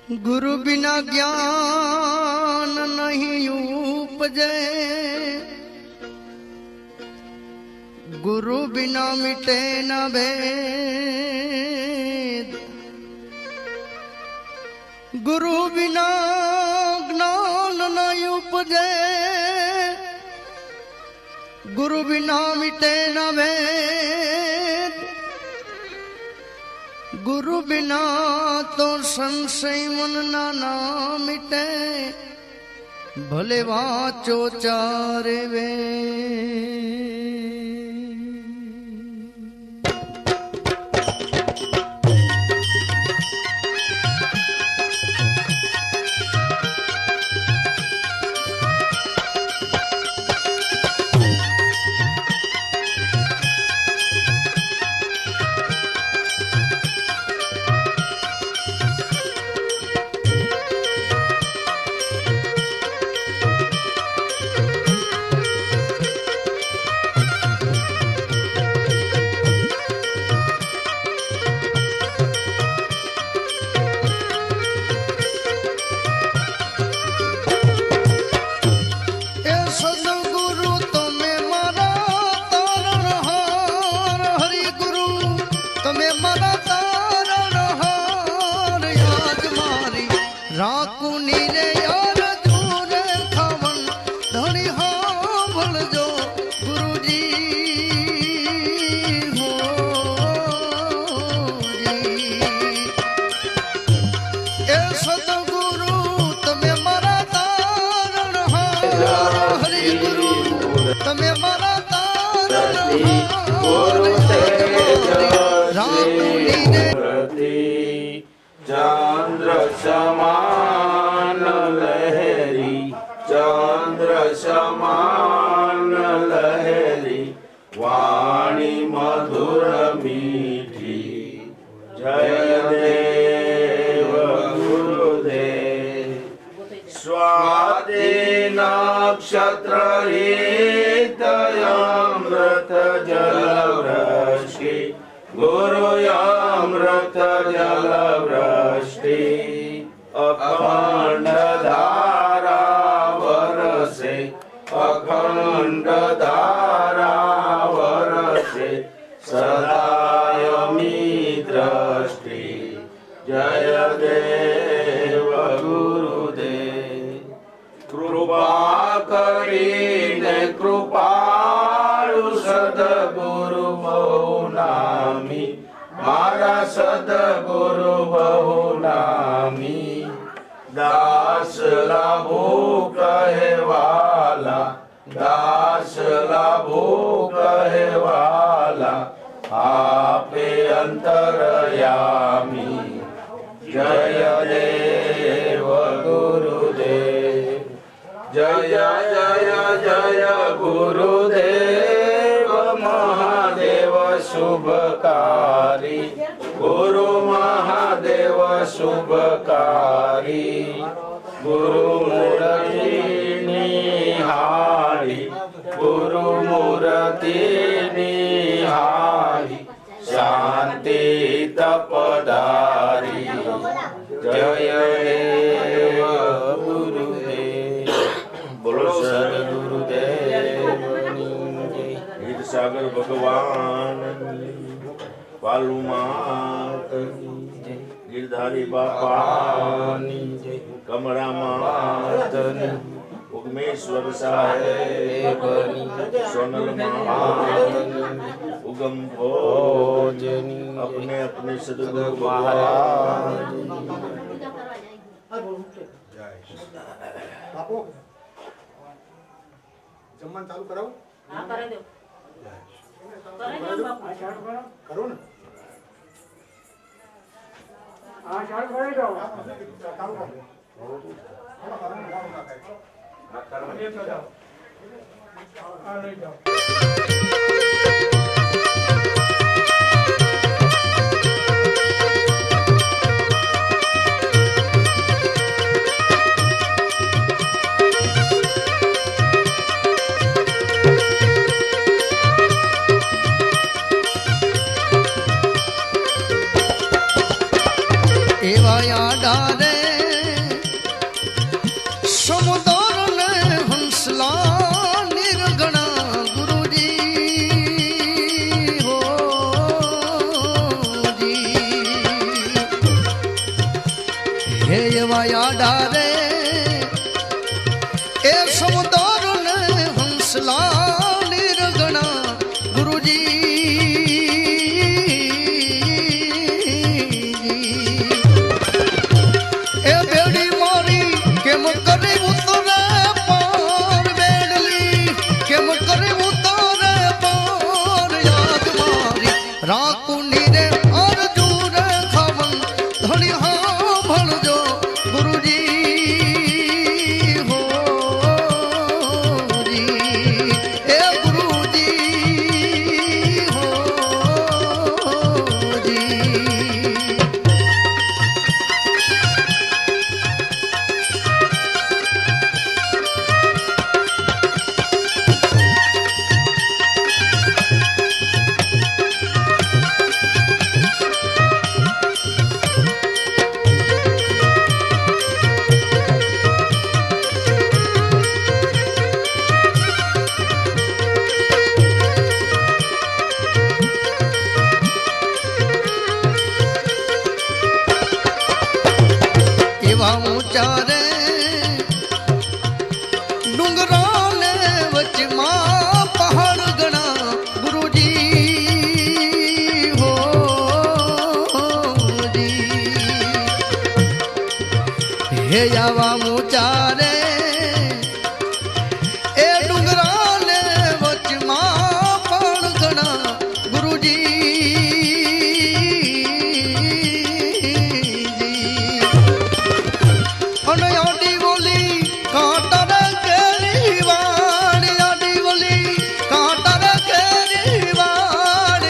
गुरु बिना ज्ञान नहीं उपजे, गुरु बिना मिटे न भेद, गुरु बिना ज्ञान नहीं उपजे, गुरु बिना मिटे न भेद, गुरु बिना तो संशय मन ना मिटे, भले वाचो चारे वे। चंद्र समान लहरी, चंद्र समान लहरी, वाणी मधुर मीठी, जय देव गुरुदेव। स्वाति नक्षत्र अमृत जल वृष्टि, गुरु अमृत जल वृष्टि, अखंड धारा बरसे, अखंड धारा बरसे, सदायमी दृष्टि, जय देव गुरुदेव। कृपा करीने कृपाळु सद्गुरु बहुनामी, मारा सद्गुरु बहुनामी। दास लाभो कहेवाला, दास लाभो कहेवाला, आपे अंतरयामी, जय देव गुरुदेव। जय जय जय गुरुदेव महादेव शुभकारी, गुरु महादेव शुभकारी। गुरु मूर्ति निहारी, गुरु मूर्ति निहारी, शांति तपदारी, जय देव गुरुदेव। बोलो सद्गुरुदेव गीत सागर भगवान, पालू मात गिरधारी बापा, कमरा मात, उगमेश्वर साहेब, सोनल मात, उगम भोजनी, अपने अपने सद्गुरु महाराज। बापू जमवान चालू कराओ। हाँ करे दो, करे दो बापू, करो ना। हाँ चालू करे दो, चालू कर दो। એવા યાડા રે ચારે ડુંગરાને વચમાં પહાડ ગણા ગુરુજી હો હે આવા